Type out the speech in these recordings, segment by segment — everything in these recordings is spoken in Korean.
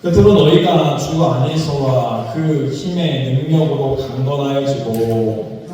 끝으로 너희가 주 안에서와 그 힘의 능력으로 강건하여지고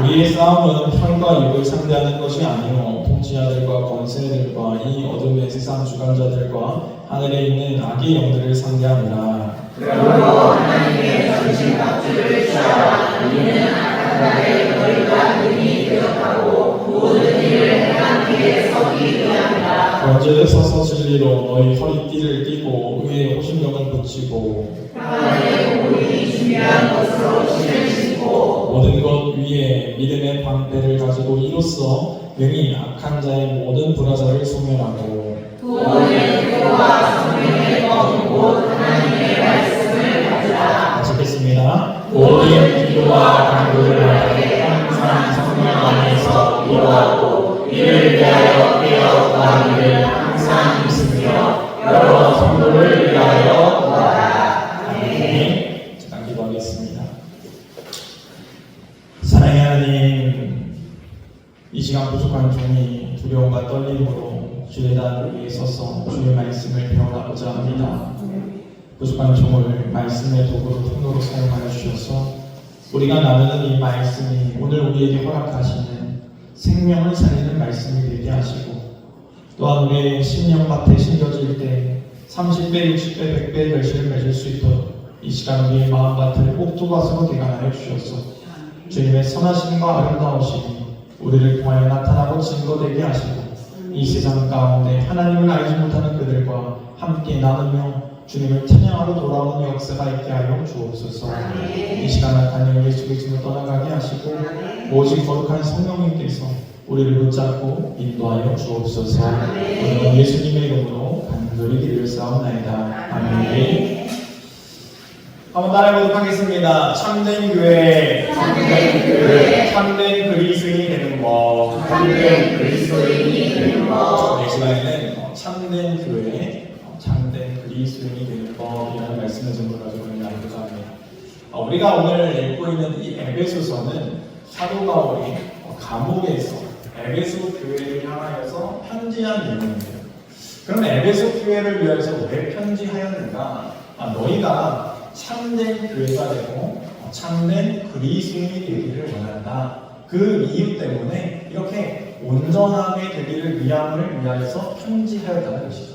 우리의 싸움은 혈과 육을 상대하는 것이 아니요 통치자들과 권세들과 이 어둠의 세상 주관자들과 하늘에 있는 악의 영들을 상대하니라. 그러므로 하나님의 전신 갑주를 취하라. 이는 악한 날에 너희가 능히 대적하고 모든 일을 행한 뒤에 서기 위함이라. 언제 서서 진리로 너희 허리띠를 띠고 의의 호신경을 붙이고 평안의 오인이 준비한 것으로 신을 신고 모든 것 위에 믿음의 방패를 가지고 이로써 능히 악한 자의 모든 불화자를 소멸하고 구원의 표와 성령의 검 곧 하나님의 말씀을 가져라. 같이 읽겠습니다. 모든 기도와 간구를 하되 항상 성령 안에서 기도하고 이를 위하여 깨어 구하기를 항상 믿으며 여러 성도를 위하여 구하라. 아멘. 잠깐 기도하겠습니다. 사랑의 하나님, 이 시간 부족한 종이 두려움과 떨림으로 주의 단 위에 서서 주의 말씀을 배워나고자 합니다. 부족한 종을 말씀의 도구로 통로로 사용하여 주셔서 우리가 나누는 이 말씀이 오늘 우리에게 허락하시는 생명을 살리는 말씀이 되게 하시고 또한 우리의 심령밭에 심겨질 때 30배, 60배, 100배의 결실을 맺을 수 있도록 이 시간 우리의 마음밭을 옥토밭으로 개간하여 주셔서 주님의 선하심과 아름다우심이 우리를 통하여 나타나고 증거되게 하시고 이 세상 가운데 하나님을 알지 못하는 그들과 함께 나누며 주님을 찬양하러 돌아오는 역사가 있게 하여 주옵소서. 이 시간 악한 영 예수 그리스도를 떠나가게 하시고 오직 거룩한 성령님께서 우리를 붙잡고 인도하여 주옵소서. 오늘 예수님의 이름으로 간절히 기도를 쌓옵나이다. 아멘. 한번 따라해보도록 하겠습니다. 참된 교회, 참된 그리스도인이 되는 법. 참된 그리스도인이 되는 법. 이 시간에는 참된 교회, 참된 그리스도인이 되는 법이라는 말씀을 좀 가지고 나누고자 합니다. 우리가 오늘 읽고 있는 이 에베소서는 사도 바울이 감옥에서 에베소 교회를 향하여서 편지한 내용입니다. 그럼 에베소 교회를 위해서 왜 편지하였는가? 너희가 참된 교회가 되고 참된 그리스도인이 되기를 원한다. 그 이유 때문에 이렇게 온전하게 되기를 위함을 위하여서 편지하였다는 것이죠.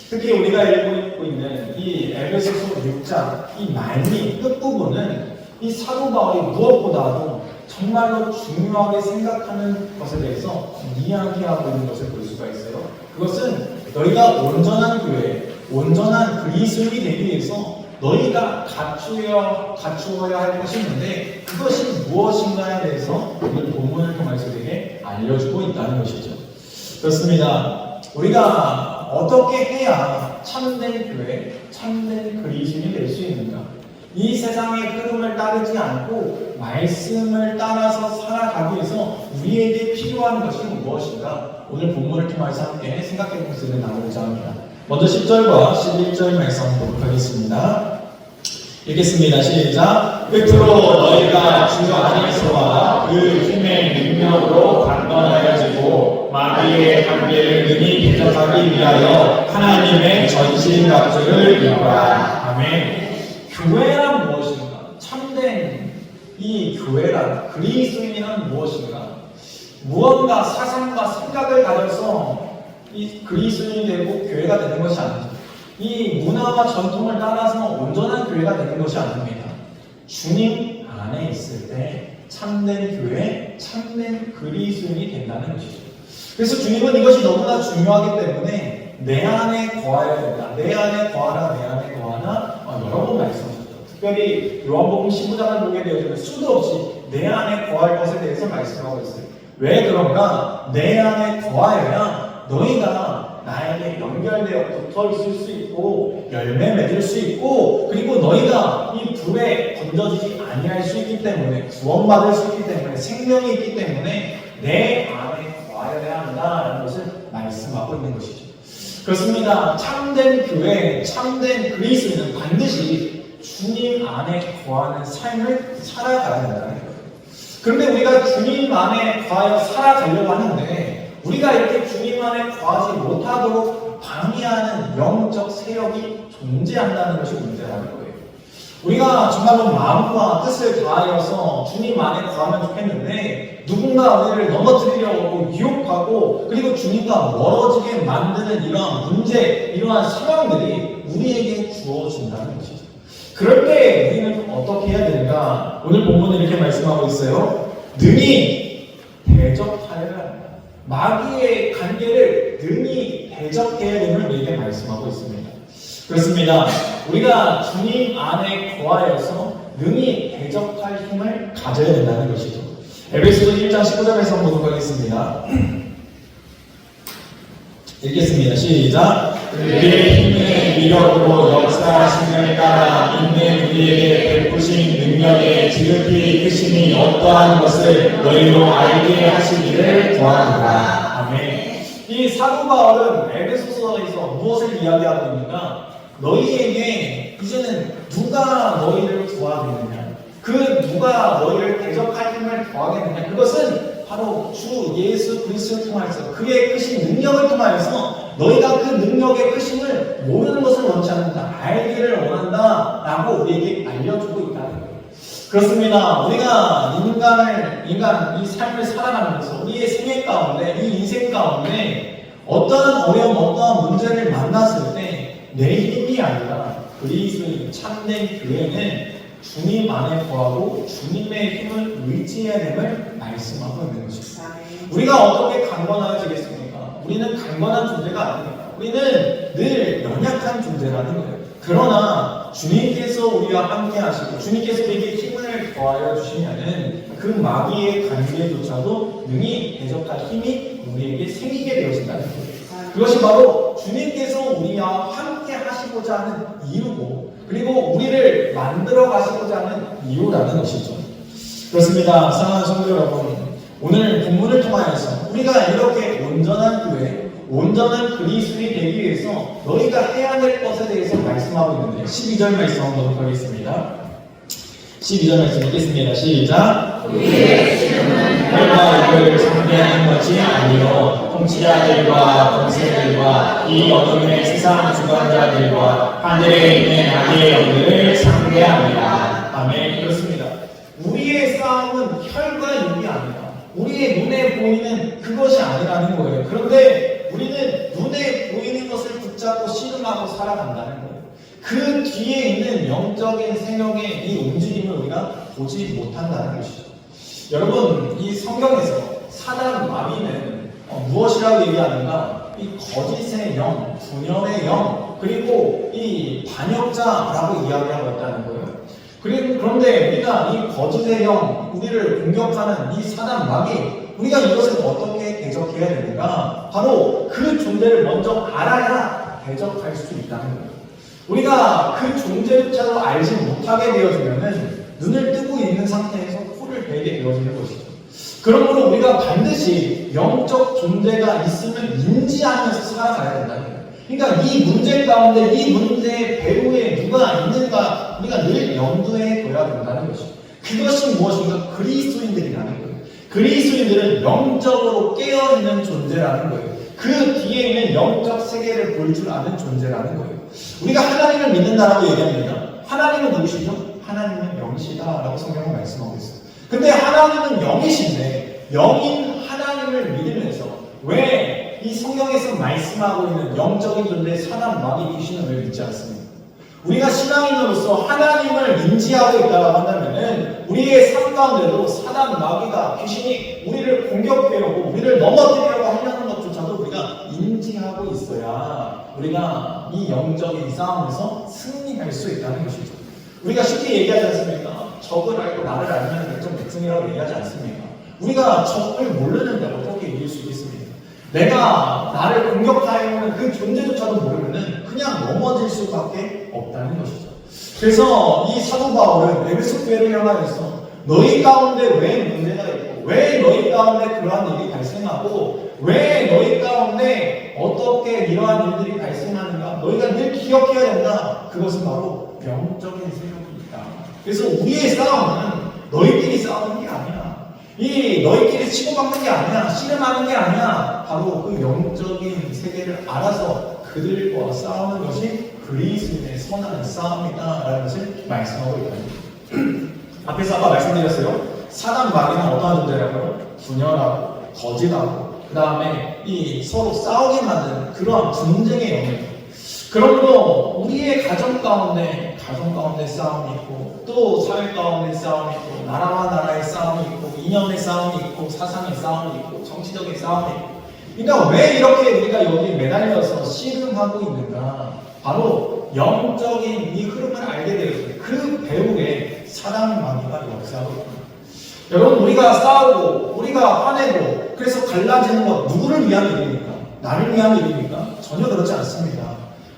특히 우리가 읽고 있는 이 에베소서 6장 이 말미 끝부분은 이 사도 바울이 무엇보다도 정말로 중요하게 생각하는 것에 대해서 이야기하고 있는 것을 볼 수가 있어요. 그것은 너희가 온전한 교회, 온전한 그리스도인이 되기 위해서 너희가 갖추어야 할 것이 있는데 그것이 무엇인가에 대해서 오늘 본문을 통해서 우리에게 알려주고 있다는 것이죠. 그렇습니다. 우리가 어떻게 해야 참된 교회, 참된 그리스도인이 될 수 있는가? 이 세상의 흐름을 따르지 않고 말씀을 따라서 살아가기 위해서 우리에게 필요한 것이 무엇인가? 오늘 본문을 통해서 함께 생각해 보기를 나누고자 합니다. 먼저 10절과 11절 말씀 보도록 하겠습니다. 읽겠습니다. 시작. 끝으로 너희가 주 안에서와 그 힘의 능력으로 강건하여지고 마귀의 관계를 능히 대적하기 위하여 하나님의 전신 갑주를 입어라. 아멘. 교회란 무엇인가? 참된 이 교회란 그리스도인이란 무엇인가? 무언가 사상과 생각을 가져서 이 그리스도인이 되고 교회가 되는 것이 아니죠. 이 문화와 전통을 따라서 온전한 교회가 되는 것이 아닙니다. 주님 안에 있을 때 참된 교회, 참된 그리스도인이 된다는 것이죠. 그래서 주님은 이것이 너무나 중요하기 때문에 내 안에 거하여야 된다. 내 안에 거하라, 내 안에 거하라 여러 번 말씀하셨죠. 특별히 요한복음 15장을 보게 되어지면 수도 없이 내 안에 거할 것에 대해서 말씀하고 있어요. 왜 그런가? 내 안에 거하여야 너희가 나에게 연결되어 붙어 있을 수 있고 열매 맺을 수 있고 그리고 너희가 이 불에 던져지지 아니할 수 있기 때문에 구원받을 수 있기 때문에 생명이 있기 때문에 내 안에 거하여야 한다라는 것을 말씀하고 있는 것이죠. 그렇습니다. 참된 교회, 참된 그리스도인은 반드시 주님 안에 거하는 삶을 살아가야 된다는 거예요. 그런데 우리가 주님 안에 거하여 살아가려고 하는데 우리가 이렇게 주님 안에 거하지 못하도록 방해하는 영적 세력이 존재한다는 것이 문제라는 거예요. 우리가 정말로 마음과 뜻을 다하여서 주님 안에 거하면 좋겠는데 누군가 우리를 넘어뜨리려고 유혹하고 그리고 주님과 멀어지게 만드는 이러한 문제, 이러한 상황들이 우리에게 주어진다는 것이죠. 그럴 때 우리는 어떻게 해야 되는가? 오늘 본문은 이렇게 말씀하고 있어요. 능히 대적하여야 한다. 마귀의 관계를 능히 대적해야 됨을 우리에게 말씀하고 있습니다. 그렇습니다. 우리가 주님 안에 거하여서 능히 대적할 힘을 가져야 된다는 것이죠. 에베소서 1장 19절에서 한번 보도록 하겠습니다. 읽겠습니다. 시작. 그의 힘의 위력으로 역사하심을 따라 있는 우리에게 베푸신 능력의 지극히 크심이 어떠한 것을 너희로 알게 하시기를 구하노라. 아멘. 이 사도 바울은 에베소서에서 무엇을 이야기하고 있는가? 너희에게 이제는 누가 너희를 도와주느냐? 그 누가 너희를 대적할 힘을 더하겠느냐? 그것은 바로 주 예수 그리스도를 통하여서 그의 크신 능력을 통하여서 너희가 그 능력의 크심을 모르는 것을 원치 않는다. 알기를 원한다. 라고 우리에게 알려주고 있다는 거예요. 그렇습니다. 우리가 인간 이 삶을 살아가면서 우리의 생애 가운데, 이 인생 가운데 어떠한 어려움, 어떠한 문제를 만났을 때 내 힘이 아니라 그리스도인 참된 교회는 주님 안에 거하고 주님의 힘을 의지해야 됨을 말씀하고 있는 것입니다. 우리가 어떻게 강건해지겠습니까? 우리는 강건한 존재가 아닙니다. 우리는 늘 연약한 존재라는 거예요. 그러나 주님께서 우리와 함께 하시고 주님께서 우리에게 힘을 더하여 주시면은 그 마귀의 관계조차도 능히 대적할 힘이 우리에게 생기게 되어진다는 거예요. 그것이 바로 주님께서 우리와 함께 하시고자 하는 이유고 그리고 우리를 만들어 가시고자 하는 이유라는 것이죠. 그렇습니다. 사랑하는 성도 여러분, 오늘 본문을 통하여서 우리가 이렇게 온전한 교회, 온전한 그리스도인이 되기 위해서 너희가 해야 될 것에 대해서 말씀하고 있는데 12절 말씀 한번 보도록 하겠습니다. 12절 말씀 읽겠습니다. 시작. 우리의 지금은 혈과 육을 상대하는 것이 아니요 통치자들과 권세들과 이 어둠의 세상 주관자들과 하늘에 있는 악의 영들을 상대합니다. 아멘. 그렇습니다. 우리의 싸움은 혈과 육이 아니다. 우리의 눈에 보이는 그것이 아니라는 거예요. 그런데 우리는 눈에 보이는 것을 붙잡고 씨름하고 살아간다는 거예요. 그 뒤에 있는 영적인 세력의 이 움직임을 우리가 보지 못한다는 것이죠. 여러분, 이 성경에서 사단 마귀는 무엇이라고 얘기하는가? 이 거짓의 영, 분열의 영, 그리고 이 반역자라고 이야기하고 있다는 거예요. 그런데 우리가 이 거짓의 영, 우리를 공격하는 이 사단 마귀, 우리가 이것을 어떻게 대적해야 되는가? 바로 그 존재를 먼저 알아야 대적할 수 있다는 거예요. 우리가 그 존재조차도 알지 못하게 되어지면은 눈을 뜨고 있는 상태에서 코를 베게 되어지는 것이죠. 그러므로 우리가 반드시 영적 존재가 있음을 인지하면서 살아가야 된다는 거예요. 그러니까 이 문제 가운데 이 문제의 배후에 누가 있는가 우리가 늘 염두에 둬야 된다는 것이죠. 그것이 무엇인가? 그리스도인들이라는 거예요. 그리스도인들은 영적으로 깨어있는 존재라는 거예요. 그 뒤에 있는 영적 세계를 볼 줄 아는 존재라는 거예요. 우리가 하나님을 믿는다라고 얘기합니다. 하나님은 누구시죠? 하나님은 영이시다라고 성경은 말씀하고 있어요. 근데 하나님은 영이신데 영인 하나님을 믿으면서 왜 이 성경에서 말씀하고 있는 영적인 존재 사단 마귀 귀신을 왜 믿지 않습니까? 우리가 신앙인으로서 하나님을 인지하고 있다고 한다면은 우리의 삶 가운데도 사단 마귀가 귀신이 우리를 공격하려고 우리를 넘어뜨리려고 하려는 것조차도 우리가 인지하고 있어야 우리가 이 영적인 싸움에서 승리할 수 있다는 것이죠. 우리가 쉽게 얘기하지 않습니까? 적을 알고 나를 알면 백전 백승이라고 얘기하지 않습니까? 우리가 적을 모르는데 어떻게 이길 수 있겠습니까? 내가 나를 공격하려는 그 존재조차도 모르면은 그냥 넘어질 수밖에 없다는 것이죠. 그래서 이 사도 바울은 에베소 교회를 향하여서 너희 가운데 왜 문제가 있고 왜 너희 가운데 그러한 일이 발생하고 왜 너희 가운데 어떻게 이러한 일들이 발생하는가 너희가 늘 기억해야 된다. 그것은 바로 영적인 세력입니다. 그래서 우리의 싸움은 너희끼리 싸우는 게 아니야. 이 너희끼리 치고받는 게 아니야. 씨름하는 게 아니야. 바로 그 영적인 세계를 알아서 그들과 싸우는 것이 그리스도인의 선한 싸움이다라는 것을 말씀하고 있거든요. 앞에서 아까 말씀드렸어요. 사단 마귀는 어떠한 존재라고요? 분열하고 거짓하고 그 다음에 이 서로 싸우게 만드는 그러한 분쟁의 영역. 그러므로 우리의 가정 가운데 싸움이 있고 또 사회 가운데 싸움이 있고 나라와 나라의 싸움이 있고 이념의 싸움이 있고 사상의 싸움이 있고 정치적인 싸움이 있고 그러니까 왜 이렇게 우리가 여기 매달려서 씨름하고 있는가? 바로 영적인 이 흐름을 알게 되었어요. 그 배후에 사단 마귀가 역사하고 있습니다. 여러분 우리가 싸우고 우리가 화내고 그래서 갈라지는 것 누구를 위한 일입니까? 나를 위한 일입니까? 전혀 그렇지 않습니다.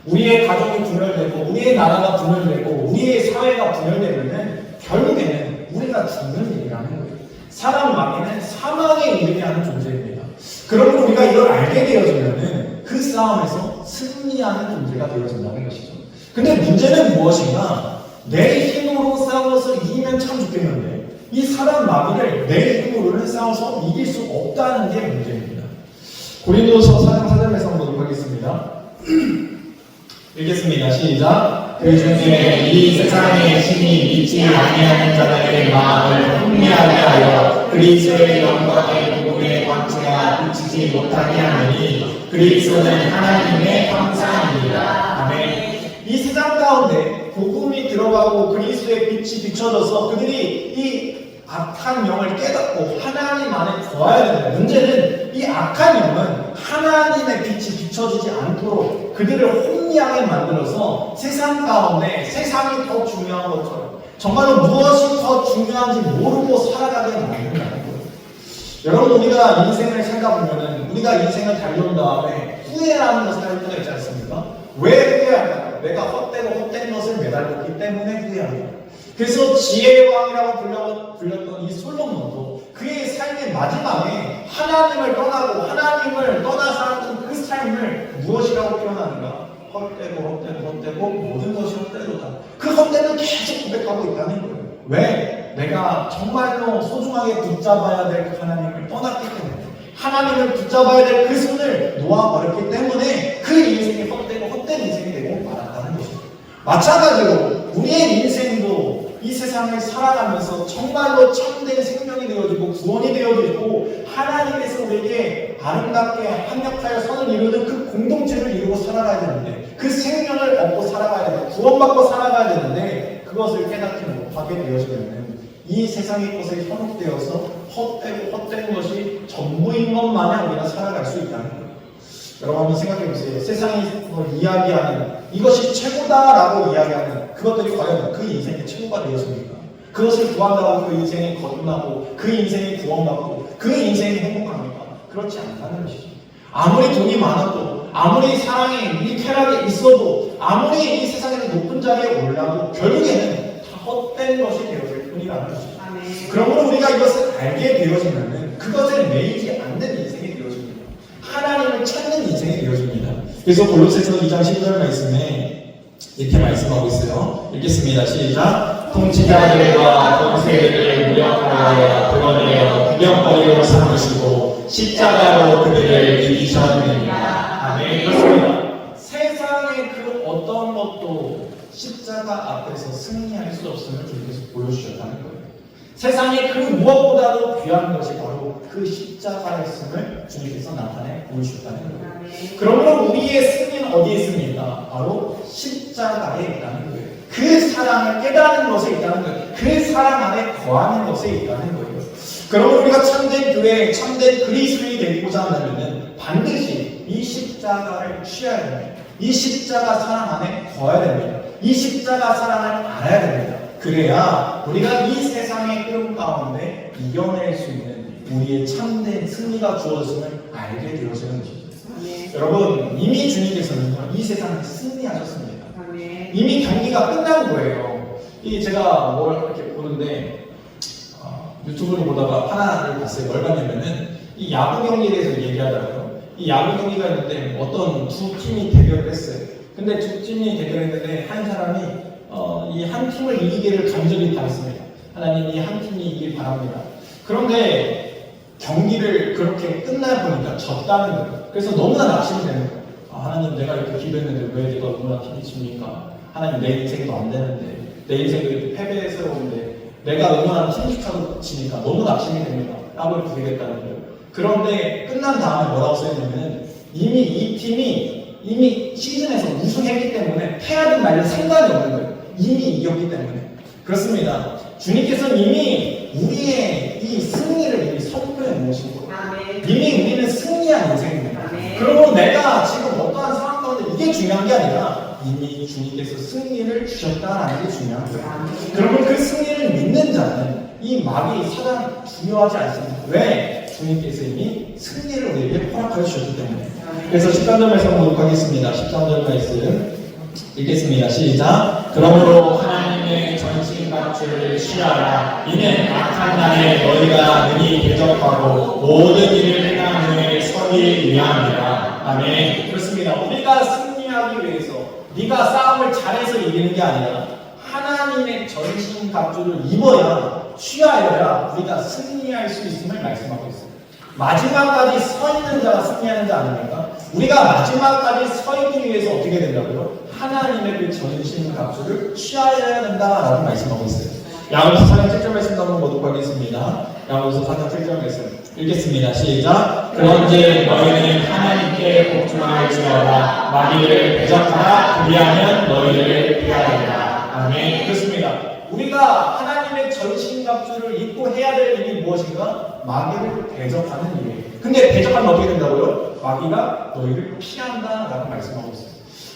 우리의 가정이 분열되고 우리의 나라가 분열되고 우리의 사회가 분열되면 결국에는 우리가 죽는 일이라는 거예요. 사람 마귀는 사망에 이르게 하는 존재입니다. 그러면 우리가 이걸 알게 되어지면 그 싸움에서 승리하는 존재가 되어진다는 것이죠. 근데 문제는 무엇인가? 내 힘으로 싸워서 이기면 참 좋겠는데 이 사람 마귀를 내 힘으로는 싸워서 이길 수 없다는 게 문제입니다. 고린도서 4장 4절에서 한번 보겠습니다. 읽겠습니다. 시작. 그 중에 이 세상의 신이 믿지 아니하는 자들의 마음을 흥미하게 하여 그리스도의 영광의 복음의 광채가 비치지 못하게 하느니 그리스도는 하나님의 형상입니다. 아멘. 이 세상 가운데 복음이 들어가고 그리스도의 빛이 비춰져서 그들이 이 악한 영을 깨닫고 하나님 안에 거해야 된다. 문제는 이 악한 영은 하나님의 빛이 비춰지지 않도록 그들을 혼미하게 만들어서 세상 가운데 세상이 더 중요한 것처럼 정말로 무엇이 더 중요한지 모르고 살아가게 만든다는 거예요. 여러분 우리가 인생을 살다 보면은 우리가 인생을 달려온 다음에 후회라는 것을 할 때가 있지 않습니까? 왜 후회할까요? 내가 헛된 것을 매달렸기 때문에 후회합니다. 그래서 지혜의 왕이라고 불렸던 이 솔로몬도 그의 삶의 마지막에 하나님을 떠나고 하나님을 떠나 살았던 그 삶을 무엇이라고 표현하는가? 헛되고 모든 것이 헛되도다. 그 헛됨을 계속 고백하고 있다는 거예요. 왜? 내가 정말로 소중하게 붙잡아야 될 그 하나님을 떠났기 때문에 하나님을 붙잡아야 될 그 손을 놓아버렸기 때문에 그 인생이 헛된 인생이 되고 말았다는 것입니다. 마찬가지로 우리의 인생도 이 세상을 살아가면서 정말로 참된 생명이 되어지고 구원이 되어지고 하나님께서 우리에게 아름답게 합력하여 선을 이루는 그 공동체를 이루고 살아가야 되는데 그 생명을 얻고 살아가야 되고 구원받고 살아가야 되는데 그것을 깨닫지 못하게 되어지면 이 세상의 것에 현혹되어서 헛된 것이 전부인 것만을 우리가 살아갈 수 있다는 거예요. 여러분 한번 생각해 보세요. 세상이 이야기하는 이것이 최고다라고 이야기하는 그것들이 과연 그 인생의 최고가 되었습니까? 그것을 구한다고 그 인생이 거듭나고 그 인생이 구원받고 그 인생이 행복합니까? 그렇지 않다는 것이죠. 아무리 돈이 많아도 아무리 사랑이 이 쾌락이 있어도 아무리 이 세상에서 높은 자리에 올라도 결국에는 다 헛된 것이 되어질 뿐이라는 것이죠. 그러므로 우리가 이것을 알게 되어지면 그것을 매이지 않는 인생이 되어집니다. 하나님을 찾는 인생이 되어집니다. 그래서 골로새서 2장 10절 말씀에 이렇게 말씀하고 있어요. 읽겠습니다. 시작. 통치자들과 권세들을 무력하여 드러내어 구경거리로 삼으시고 십자가로 그들을 이기셨느니라. 아멘. 그렇습니다. 세상의 그 어떤 것도 십자가 앞에서 승리할 수 없음을 주님께서 보여주셨다는 거예요. 세상의 그 무엇보다도 귀한 것이 바로 그 십자가였음을 주님께서 나타내 보여주셨다는 거예요. 그러므로 우리의 승리는 어디에 있습니까? 바로 십자가에 있다는 거예요. 그 사랑을 깨닫는 것에 있다는 거예요. 그 사랑 안에 거하는 것에 있다는 거예요. 그러므로 우리가 참된 교회, 참된 그리스도인이 되고자 한다면 반드시 이 십자가를 취해야 됩니다. 이 십자가 사랑 안에 거해야 됩니다. 이 십자가 사랑을 알아야 됩니다. 그래야 우리가 이 세상의 흐름 가운데 이겨낼 수 있는 우리의 참된 승리가 주어졌음을 알게 되어지는 것이죠. 여러분 이미 주님께서는 이 세상을 승리하셨습니다. 이미 경기가 끝난 거예요. 이 제가 뭘 이렇게 보는데 유튜브를 보다가 하나를 봤어요. 뭘 봤냐면은 이 야구 경기에 대해서 얘기하더라고요. 이 야구 경기가 있는데 어떤 두 팀이 대결을 했어요. 근데 두 팀이 대결했는데 한 사람이 이 한 팀을 이기기를 간절히 바랬습니다. 하나님 이 한 팀이 이길 바랍니다. 그런데 경기를 그렇게 끝나 보니까 졌다는 거예요. 그래서 너무나 낙심이 되는 거예요. 하나님, 내가 이렇게 기도했는데 왜 네가 너무나 힘이 줍니까? 하나님, 내 인생도 안 되는데, 내 인생도 이렇게 패배스러운데 내가 응원하는 팀축하고 지니까 너무 낙심이 됩니다. 라고 부르겠다는 거예요. 그런데 끝난 다음에 뭐라고 써있냐면 이미 이 팀이 이미 시즌에서 우승했기 때문에 패하든 말든 상관이 없는 거예요. 이미 이겼기 때문에. 그렇습니다. 주님께서는 이미 우리의 이 승리를 이미 선포해 놓으신 거예요. 이미 우리는 승리한 인생입니다. 그러므로 내가 지금 어떠한 상황 가운데 이게 중요한 게 아니라 이미 주님께서 승리를 주셨다라는 게 중요한 거예요. 그러면 그 승리를 믿는 자는 이 마귀 사단 중요하지 않습니다. 왜? 주님께서 이미 승리를 우리에게 허락하여 주셨기 때문에. 그래서 13절 말씀 보도록 하겠습니다. 13절 말씀 읽겠습니다. 시작. 그러므로 하나님의 전신갑주를 취하라. 이는 악한 날에 너희가 능히 대적하고 모든 일을 행한 후에 서기 위함이라. 아멘. 그렇습니다. 우리가 승리하기 위해서 네가 싸움을 잘해서 이기는 게 아니라 하나님의 전신갑주를 입어야 취하여야 우리가 승리할 수 있음을 말씀하고 있습니다. 마지막까지 서 있는 자가 승리하는 자 아닙니까? 우리가 마지막까지 서 있기 위해서 어떻게 된다고요? 하나님의 그 전신갑주를 취하여야 된다라고 말씀하고 있어요. 야고보서 4장 7절 말씀 한번 보도록 하겠습니다. 야고보서 4장 7절 말씀 읽겠습니다. 시작. 그런즉 너희는 하나님께 복종할지어다. 마귀를 대적하라. 그리하면 너희를 피하리라. 아멘. 그렇습니다. 우리가 하나님의 전신갑주를 입고 해야 될 일이 무엇인가? 마귀를 대적하는 일이에요. 근데 대적하면 어떻게 된다고요? 마귀가 너희를 피한다라고 말씀하고 있어요.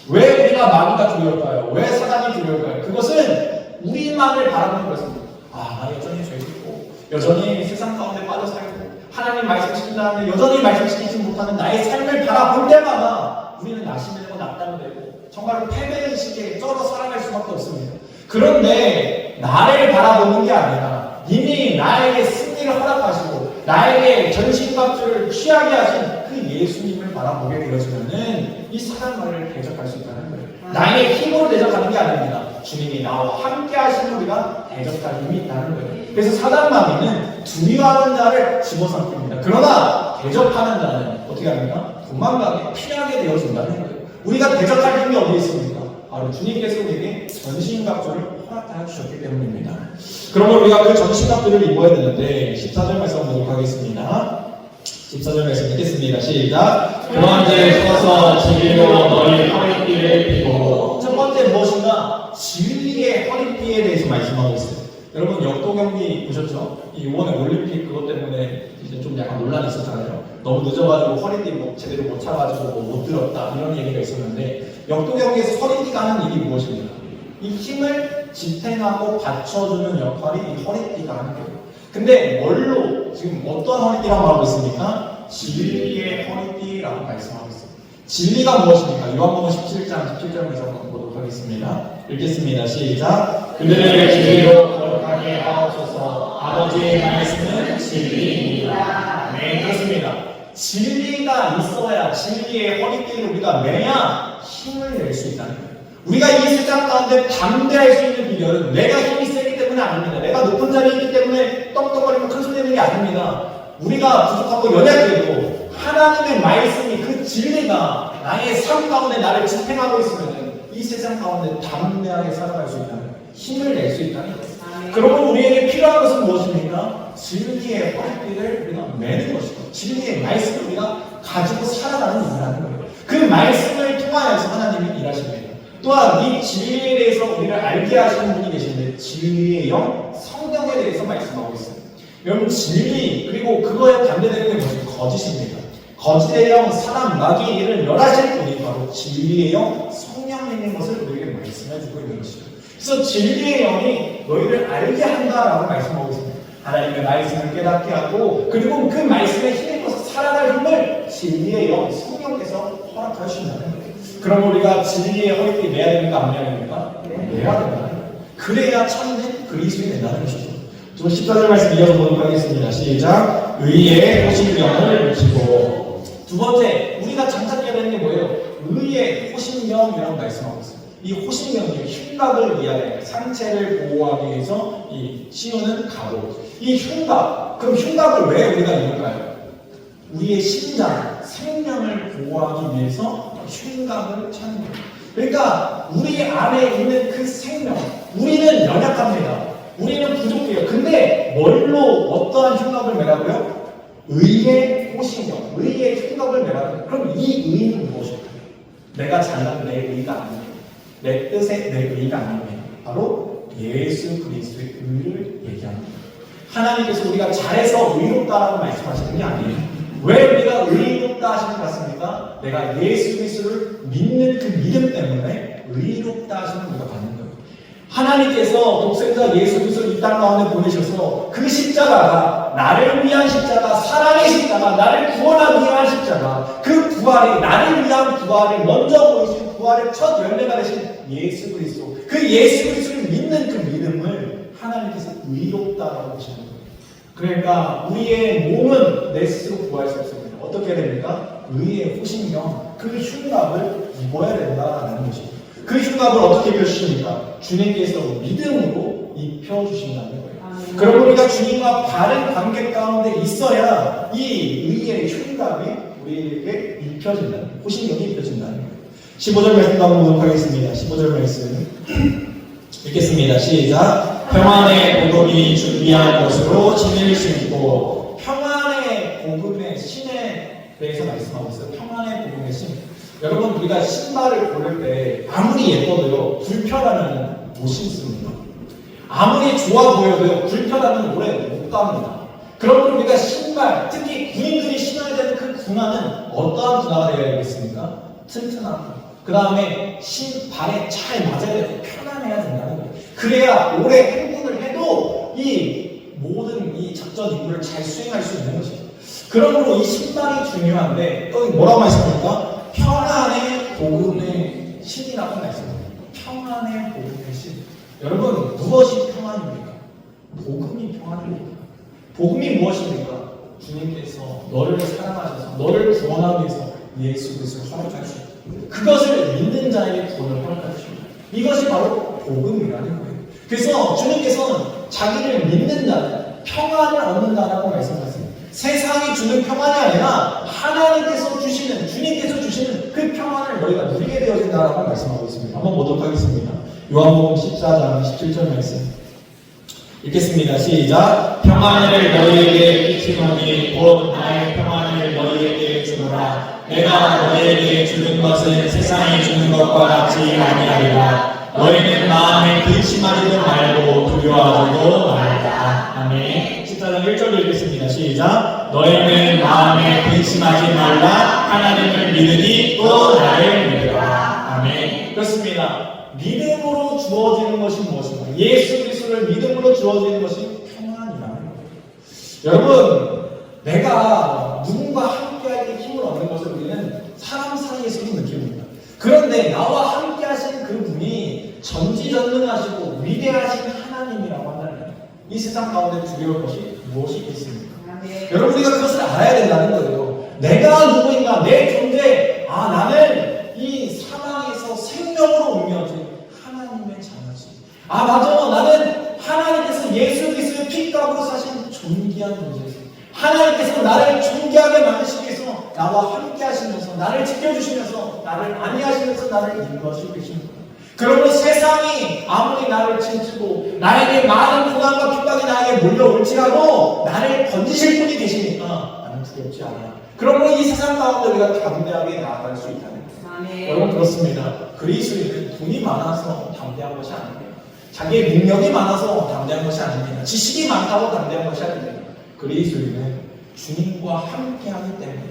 왜 우리가 마귀가 두려울까요? 왜 사단이 두려울까요? 그것은 우리만을 바라보는 것입니다. 나 여전히 죄 짓고 여전히 세상 가운데 빠져 살고 하나님 말씀 지킨다는데 여전히 말씀 지키지 못하는 나의 삶을 바라볼 때마다 우리는 낙심되고 낙담되고 정말로 패배의식에 쩔어 살아갈 수밖에 없습니다. 그런데 나를 바라보는 게 아니라 이미 나에게 승리를 허락하시고 나에게 전신갑주를 취하게 하신 그 예수님을 바라보게 되어지면은 이 사단과를 대적할 수 있다는 거예요. 나의 힘으로 대적하는 게 아닙니다. 주님이 나와 함께 하시는 우리가 대적할 힘이 있다는 거예요. 그래서 사단 마귀는 두려워하는 자를 집어삼킵니다. 그러나 대적하는 자는 어떻게 합니까? 도망가게 피하게 되어진다는 거예요. 우리가 대적할 힘이 어디에 있습니까? 바로 주님께서 우리에게 전신갑주를 허락하여 주셨기 때문입니다. 그러면 우리가 그 전신갑주를 입어야 되는데 14절 말씀 보도록 하겠습니다. 14절 말씀 읽겠습니다. 시작. 그런즉 서서 진리로 너희 허리띠를 펴고. 첫 번째 무엇인가? 진리의 허리띠에 대해서 말씀하고 있어요. 여러분 역도 경기 보셨죠? 이번에 올림픽 그것 때문에 이제 좀 약간 논란이 있었잖아요. 너무 늦어가지고 허리띠 제대로 못 차가지고 못 들었다 이런 얘기가 있었는데 역도 경기에서 허리띠가 하는 일이 무엇입니까? 이 힘을 지탱하고 받쳐주는 역할이 이 허리띠가 하는 거예요. 근데 뭘로 지금 어떤 허리띠라고 말하고 있습니까? 진리의 허리띠라고 말씀하고 있습니다. 진리가 무엇입니까? 요한복음 17장 17절에서 한번 보도록 하겠습니다. 읽겠습니다. 시작. 그들을 진리로 거룩하게 하옵소서. 아버지의 말씀은 진리입니다. 네, 그렇습니다. 진리가 있어야 진리의 허리띠를 우리가 매야 힘을 낼 수 있다는 거예요. 우리가 이 세상 가운데 담대할 수 있는 비결은 내가 힘이 세기 때문에 아닙니다. 내가 높은 자리에 있기 때문에 떡떡거리고 큰 소리 내는 게 아닙니다. 우리가 부족하고 연약해도 하나님의 말씀이 그 진리가 나의 삶 가운데 나를 지탱하고 있으면 이 세상 가운데 담대하게 살아갈 수 있다는 힘을 낼 수 있다는 거예요. 그러면 우리에게 필요한 것은 무엇입니까? 진리의 허리띠를 우리가 매는 것이고 진리의 말씀을 우리가 가지고 살아가는 일이라는 거예요. 그 말씀을 통하여서 하나님이 일하십니다. 또한 이 진리에 대해서 우리를 알게 하시는 분이 계신데 진리의 영, 성령에 대해서 말씀하고 있어요. 여러분 진리 그리고 그거에 반대되는 게 무엇이 거짓입니다. 거짓의 영, 사람, 마귀의 일을 멸하실 분이 바로 진리의 영, 성령님인 것을 우리에게 말씀해주고 있는 것이죠. 그래서 진리의 영이 너희를 알게 한다라고 말씀하고 있습니다. 하나님의 말씀을 깨닫게 하고 그리고 그 말씀에 힘입어서 살아갈 힘을 진리의 영, 성령께서 허락하여 주신다는 거예요. 그럼 우리가 진리의 허리띠 매야 됩니까? 안 매야 됩니까? 매야 된다는 거예요. 그래야 참된 그리스도인이 된다는 것이죠. 좀 14절 말씀 이어서 보도록 하겠습니다. 시작. 의의 호심경을 맺히고. 두 번째, 우리가 장착해야 되는 게 뭐예요? 의의 호심경이라고 말씀하고 있습니다. 이 호심경이 흉곽을 위하여 상체를 보호하기 위해서 이 씌우는 갑옷. 이 흉곽, 그럼 흉곽을 왜 우리가 입을까요? 우리의 심장, 생명을 보호하기 위해서 흉곽을 차는 거예요. 그러니까 우리 안에 있는 그 생명, 우리는 연약합니다. 우리는 부족해요. 근데 뭘로 어떠한 흉곽을 매라고요? 의의 호신경, 의의 흉곽을 매라고요. 그럼 이 의는 무엇일까요? 내가 잘난 내 의가 아니에요. 내 뜻의 내 의가 아니에요. 바로 예수 그리스도의 의를 얘기합니다. 하나님께서 우리가 잘해서 의롭다라고 말씀하시는 게 아니에요. 왜 우리가 의롭다 하시는 것 같습니까? 내가 예수 그리스도를 믿는 그 믿음 때문에 의롭다 하시는 우리가 받는 거예요. 하나님께서 독생자 예수 그리스도를 이 땅 가운데 보내셔서 그 십자가가 나를 위한 십자가, 사랑의 십자가, 나를 구원하기 위한 십자가, 그 부활이 나를 위한 부활을 먼저 보이신 부활의 첫 열매가 되신 예수 그리스도, 그 예수 그리스도를 믿는 그 믿음을 하나님께서 의롭다라고 하시는 거예요. 그러니까 우리의 몸은 내 스스로 구할 수 없습니다. 어떻게 해야 됩니까? 의의 호신경, 그 흉곽을 입어야 된다라는 것입니다. 그 흉곽을 어떻게 입혀주십니까? 주님께서 믿음으로 입혀주신다는 거예요. 그럼 우리가 주님과 바른 관계 가운데 있어야 이 의의 흉곽이 우리에게 입혀진다는 거예요. 호신경이 입혀진다는 거예요. 15절 말씀 한번 보도록 하겠습니다. 15절 말씀 읽겠습니다. 시작. 평안의 복음이 준비한 것으로 신을 신고. 평안의 복음의 신에 대해서 말씀하고 있어요. 평안의 복음의 신. 여러분, 우리가 신발을 고를 때 아무리 예뻐도요 불편하면 못 신습니다. 아무리 좋아 보여도요 불편하면 오래 못 갑니다. 그러면 우리가 신발, 특히 군인들이 신어야 되는 그 군화는 어떠한 군화가 되어야 되겠습니까? 튼튼하고, 그 다음에 발에 잘 맞아야 되고 편안해야 된다는 거예요. 그래야 오래 행군을 해도 이 모든 이 작전 임무를 잘 수행할 수 있는 것이죠. 그러므로 이 신발이 중요한데 여기 뭐라고 말씀합니까? 평안의 복음의 신이라고 말씀합니다. 평안의 복음의 신. 여러분, 무엇이 평안입니까? 복음이 평안입니다. 복음이 무엇입니까? 주님께서 너를 사랑하셔서 너를 구원하기 위해서 예수 그리스도를 허락해 주십니다. 그것을 믿는 자에게 구원을 허락해 주십니다. 이것이 바로 복음이라는 거예요. 그래서 주님께서는 자기를 믿는 자는 평안을 얻는다라고 말씀하셨습니다. 세상이 주는 평안이 아니라 하나님께서 주시는, 주님께서 주시는 그 평안을 너희가 누리게 되어진다라고 말씀하고 있습니다. 한번 보도록 하겠습니다. 요한복음 14장 17절 말씀 읽겠습니다. 시작. 평안을 너희에게 끼치노니 곧 나의 평안을 너희에게 주노라. 내가 너희에게 주는 것은 세상이 주는 것과 같지 아니하리라. 너희는 마음에 근심하지도 말고 두려워하지도 말라. 아멘. 14장 1절로 읽겠습니다. 시작. 너희는 마음에 근심하지 말라. 하나님을 믿으니 또 나를 믿으라. 아멘. 그렇습니다. 믿음으로 주어지는 것이 무엇인가? 예수 그리스도를 믿음으로 주어지는 것이 평안이라는 거예요. 여러분, 내가 누군가 함께할 때 힘을 얻는 것을 우리는 사람 사이에서도 느낍니다. 그런데 나와 함께 하시는 그 분이 전지전능하시고 위대하신 하나님이라고 한다면 이 세상 가운데 두려울 것이 무엇이 있습니까? 여러분, 우리가 그것을 알아야 된다는 거예요. 내가 누구인가, 내 존재, 나는 이 사망에서 생명으로 옮겨진 하나님의 자녀지. 맞아, 나는 하나님께서 예수 그리스도의 피값으로 사신 존귀한 존재지. 하나님께서 나를 존귀하게 만드시기 위해서 나와 함께 하시면서 나를 지켜주시면서 나를 안위하시면서 나를 인도하시고 계십니다. 그러므로 세상이 아무리 나를 침치고 나에게 많은 고난과 핍박이 나에게 몰려올지라도 나를 건지실 분이 계시니까 나는 두렵지 않아. 그러므로 이 세상 가운데 우리가 담대하게 나아갈 수 있다는 거예요. 여러분, 그렇습니다. 그리스도인은 돈이 많아서 담대한 것이 아닙니다. 자기의 능력이 많아서 담대한 것이 아닙니다. 지식이 많다고 담대한 것이 아닙니다. 그리스도인은 주님과 함께하기 때문에,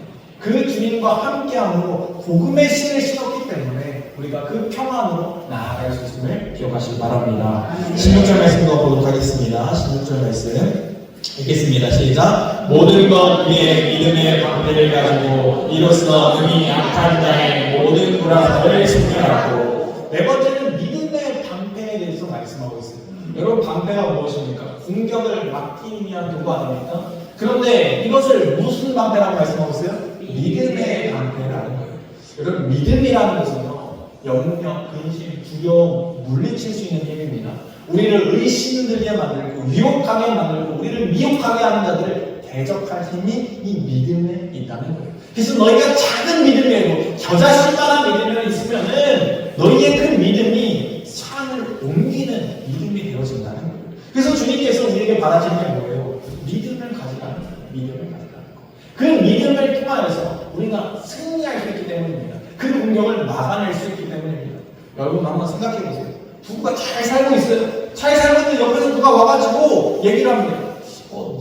그 주님과 함께함으로 복음의 신을 신었기 때문에 우리가 그 평안으로 나아갈 수 있음을 기억하시기 바랍니다. 16절 말씀도 보도록 하겠습니다. 16절 말씀 읽겠습니다. 시작. 모든 것 위에 믿음의 방패를 가지고 이로써 능히 약한 자의 모든 불안을 승리하고. 네 번째는 믿음의 방패에 대해서 말씀하고 있습니다. 여러분, 방패가 무엇입니까? 공격을 막기 위한 도구 아닙니까? 그런데 이것을 무슨 방패라고 말씀하고 있어요? 믿음의 방패라는 거예요. 여러분, 믿음이라는 것은요, 영역, 근심, 두려움, 물리칠 수 있는 힘입니다. 우리를 의심들게 만들고 유혹하게 만들고 우리를 미혹하게 하는 자들을 대적할 힘이 이 믿음에 있다는 거예요. 그래서 너희가 작은 믿음이고 겨자씨만한 믿음이 있으면은 너희의 그 믿음이 산을 옮기는 믿음이 되어진다는 거예요. 그래서 주님께서 우리에게 바라시는 게 뭐예요? 믿음을 가지라는 거예요. 믿음을 가지라는 거. 그 믿음을 통하여서 우리가 승리할 수 있기 때문입니다. 그 공격을 막아낼 수 있기 때문입니다. 여러분 한번 생각해 보세요. 부부가 잘 살고 있어요. 잘 살고 있는데 옆에서 누가 와가지고 얘기를 합니다.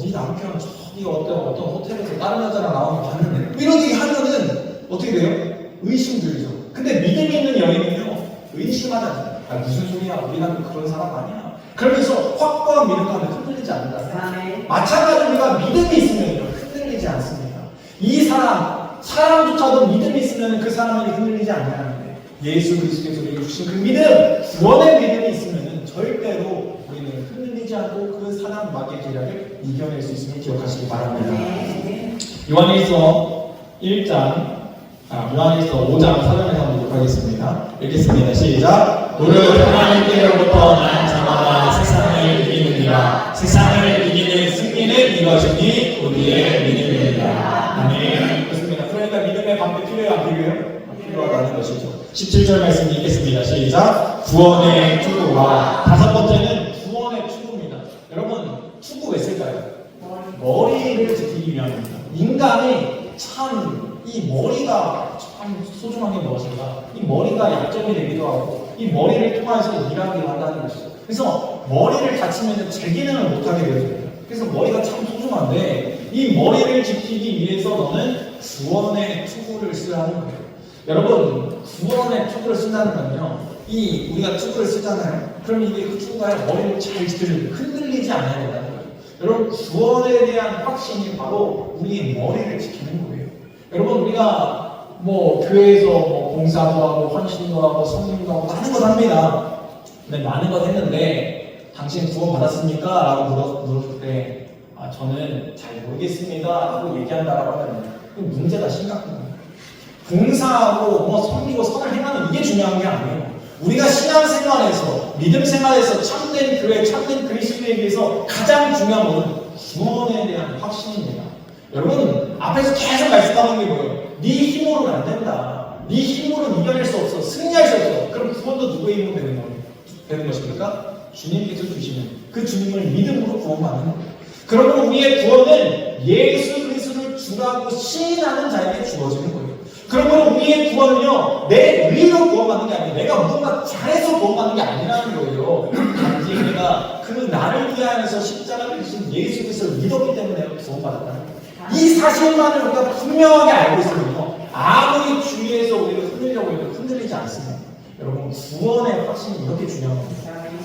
네 남편 저기 어떤 호텔에서 다른 여자랑 나오는 거 봤는데 이런 얘기 하면은 어떻게 돼요? 의심 들죠. 근데 믿음이 있는 여인은요 의심하지 않아요. 무슨 소리야? 우리 남편 그런 사람 아니야. 그러면서 확고한 믿음 가운데 흔들리지 않는다. 마찬가지로 우리가 믿음이 있으면요 흔들리지 않습니다. 이 사람조차도 믿음이 있으면 그 사람에게 흔들리지 않냐는데 예수 그리스도께서 우리에게 주신 그 믿음, 구원의 믿음이 있으면 절대로 우리는 흔들리지 않고 그 사람 마귀의 계략을 이겨낼 수 있음을 기억하시기 바랍니다. 요한일서 5장 4절에서 한번 보도록 하겠습니다. 읽겠습니다. 시작. 무릇 하나님께로부터 난 자마다 세상을 이기느니라. 세상을 이기는 승리는 이것이니 우리의 믿음이니라. 아멘. 그렇습니다. 그러니까 믿음의 방패 필요해요? 안 필요해요? 필요하다는 것이죠. 17절 말씀 읽겠습니다. 시작. 구원의 투구와 다섯 번째는 구원의 투구입니다. 여러분 투구 왜 쓸까요? 머리를 지키기 위함입니다. 인간이 참 이 머리가 참 소중한 게 무엇인가? 이 머리가 약점이 되기도 하고 이 머리를 통해서 일하기도 한다는 것이죠. 그래서 머리를 다치면 제 기능을 못하게 되어집니다. 그래서 머리가 참 소중한데 이 머리를 지키기 위해서 너는 구원의 투구를 쓰라는 거예요. 여러분 구원의 투구를 쓴다는 건요 이 우리가 투구를 쓰잖아요. 그럼 이게 그 투구가 머리를 잘 지켜주고 흔들리지 않아야 된다는 거예요. 여러분 구원에 대한 확신이 바로 우리의 머리를 지키는 거예요. 여러분 우리가 교회에서 봉사도 하고 헌신도 하고 성김도 하고 많은 것 합니다. 근데 많은 것 했는데 당신 구원 받았습니까? 라고 물었을 때 저는 잘 모르겠습니다 라고 얘기한다라고 하면 문제가 심각합니다. 봉사하고 섬기고 선을 행하는 이게 중요한 게 아니에요. 우리가 신앙생활에서 믿음 생활에서 참된 교회 참된 그리스도에 비해서 가장 중요한 것은 구원에 대한 확신입니다. 여러분 앞에서 계속 말씀하는 게 뭐예요? 네 힘으로는 안 된다. 네 힘으로는 이겨낼 수 없어. 승리할 수 없어. 그럼 구원도 누구의 힘으로 되는 것입니까? 주님께서 주시는 그 주님을 믿음으로 구원받는 거예요. 그러면 우리의 구원은 예수 그리스도를 주라고 시인하는 자에게 주어지는 거예요. 그러면 우리의 구원은요 내 의로 구원받는 게 아니에요. 내가 무언가 잘해서 구원받는 게 아니라는 거예요. 단지 내가 그 나를 위하여서 십자가를 지신 예수 그리스도를 믿었기 때문에 내가 구원받았다는 거예요. 이 사실만을 우리가 분명하게 알고 있으면요 아무리 주위에서 우리가 흔들려고 해도 흔들리지 않습니다. 여러분 구원의 확신이 이렇게 중요합니다.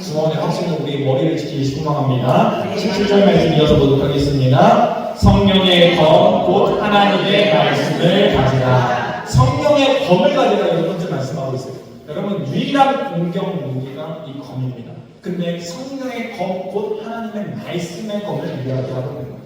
구원의 확신은 우리 머리를 지키기 소망합니다. 17절 말씀 이어서 보도록 하겠습니다. 성령의 검 곧 하나님의 말씀을 가지라. 성령의 검을 가지라 이런 번째 말씀하고 있어요. 여러분 유일한 공격 무기가 이 검입니다. 근데 성령의 검 곧 하나님의 말씀의 검을 이야기하고 있는 거예요.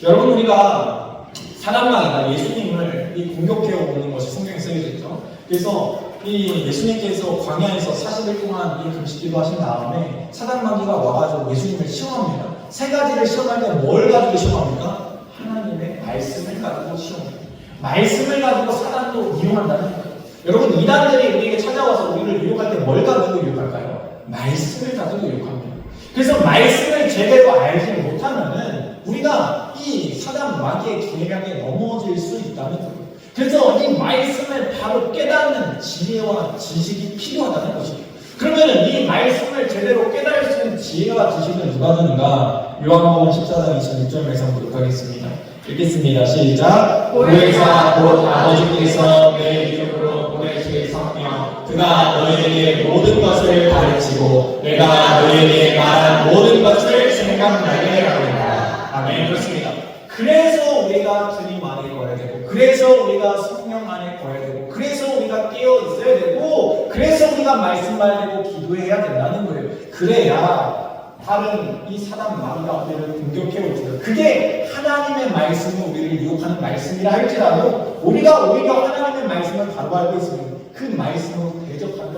여러분 우리가 사단마귀가 예수님을 공격해 오는 것이 성경에 쓰여져 있죠. 그래서 이 예수님께서 광야에서 40일 동안 이 금식기도 하신 다음에 사단마귀가 와가지고 예수님을 시험합니다. 세 가지를 시험할 때 뭘 가지고 시험합니까? 하나님의 말씀을 가지고 시험합니다. 말씀을 가지고 사단도 이용한다는 거예요. 여러분 이단들이 우리에게 찾아와서 우리를 유혹할 때 뭘 가지고 유혹할까요? 말씀을 가지고 유혹합니다. 그래서 말씀을 제대로 알지 못하면은 우리가 이 사단 마귀의 계략에 넘어질 수 있다는 거예요. 그래서 이 말씀을 바로 깨닫는 지혜와 지식이 필요하다는 것이에요. 그러면 이 말씀을 제대로 깨달을 수 있는 지혜와 지식을 누가 주는가? 요한복음 14장 26절 말씀 보도록 하겠습니다. 읽겠습니다. 시작. 보혜사 곧 아버지께서 내 이름으로 보내실 성령 그가 너희에게 모든 것을 가르치고 내가 너희에게 말한 모든 것을 생각나게 하리라. 아멘. 그렇습니다. 그래서 우리가 주님 안에 거해야 되고 그래서 우리가 성령 안에 거해야 되고 그래서 우리가 깨어 있어야 되고 그래서 우리가 말씀만 되고 기도해야 된다는 거예요. 그래야 다른 이 사단 마귀가 우리를 공격해 올지라도 그게 하나님의 말씀을 우리를 유혹하는 말씀이라 할지라도 우리가 오히려 하나님의 말씀을 바로 알고 있으면 그 말씀으로 대적하며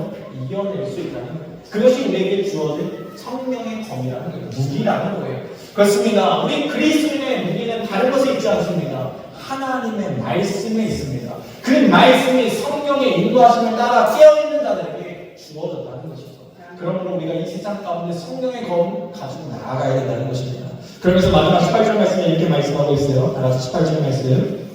이겨낼 수 있다는 거예요. 그것이 우리에게 주어진 성령의 검이라는 거예요. 무기라는 거예요. 그렇습니다. 우리 그리스도인의 무기는 다른 것에 있지 않습니다. 하나님의 말씀에 있습니다. 그 말씀이 성령의 인도하심을 따라 깨어있는 자들에게 주어졌다는 것이죠. 그러므로 우리가 이 세상 가운데 성령의 검 가지고 나아가야 된다는 것입니다. 그러면서 마지막 18절 말씀에 이렇게 말씀하고 있어요. 따라서 18절 말씀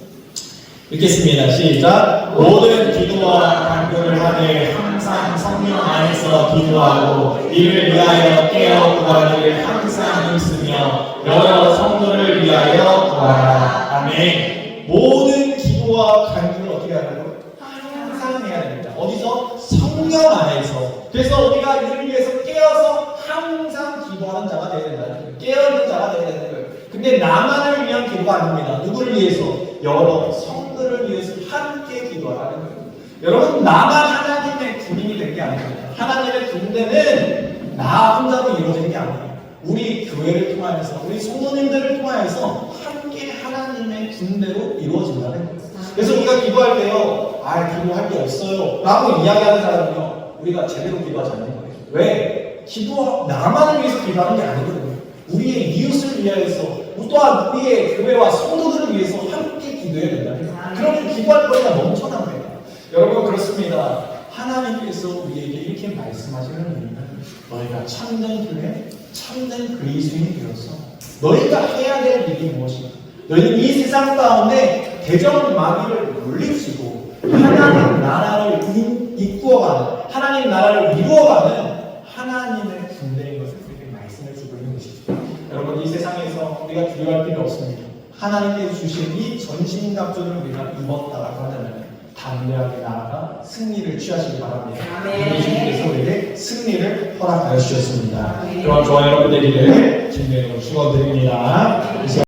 읽겠습니다. 시작. 모든 기도와 간구를 하되 항상 성령 안에서 기도하고 이를 위하여 깨어 구하기를 항상 힘쓰며 여러 성도를 위하여 구하라. 아멘. 모든 기도와 간구를 어떻게 하라고요? 항상 해야 됩니다. 어디서? 성령 안에서. 그래서 우리가 이를 위해서 깨어서 항상 기도하는 자가 되어야 된다는 거예요. 깨어있는 자가 되어야 되는 거예요. 근데 나만을 위한 기도가 아닙니다. 누구를 위해서? 여러 성들을 위해서 함께 기도하라는 거예요. 여러분, 나만 하나님의 군인이 된 게 아닙니다. 하나님의 군대는 나 혼자로 이루어진 게 아니에요. 우리 교회를 통하여서, 우리 성도님들을 통하여서 함께 하나님의 군대로 이루어진다는 거예요. 그래서 우리가 기도할 때요, 기도할 게 없어요 라고 이야기하는 사람은요, 우리가 제대로 기도하지 않는 거예요. 왜? 나만을 위해서 기도하는 게 아니거든요. 우리의 이웃을 위하여서, 또한 우리의 교회와 성도들을 위해서 함께 기도해야 된다는 거예요. 그러면 기도할 거리가 넘쳐납니다. 여러분, 그렇습니다. 하나님께서 우리에게 이렇게 말씀하시는 이유는 너희가 참된 교회, 참된 그리스도인이 되어서 너희가 해야 될 일이 무엇인가? 너희는 이 세상 가운데 대적 마귀를 물리치고 하나님 나라를 이끌어가는, 하나님 나라를 이루어가는 하나님의 군대인 것을 우리에게 말씀해 주고 있는 것이죠. 여러분, 이 세상에서 우리가 두려워할 필요 없습니다. 하나님께서 주신 이 전신갑주를 우리가 입었다라고 하면 담대하게 나아가 승리를 취하시기 바랍니다. 예수님께서 우리에게 승리를 허락하여 주셨습니다. 그럼 저와 여러분들에게 주님의 축원드립니다.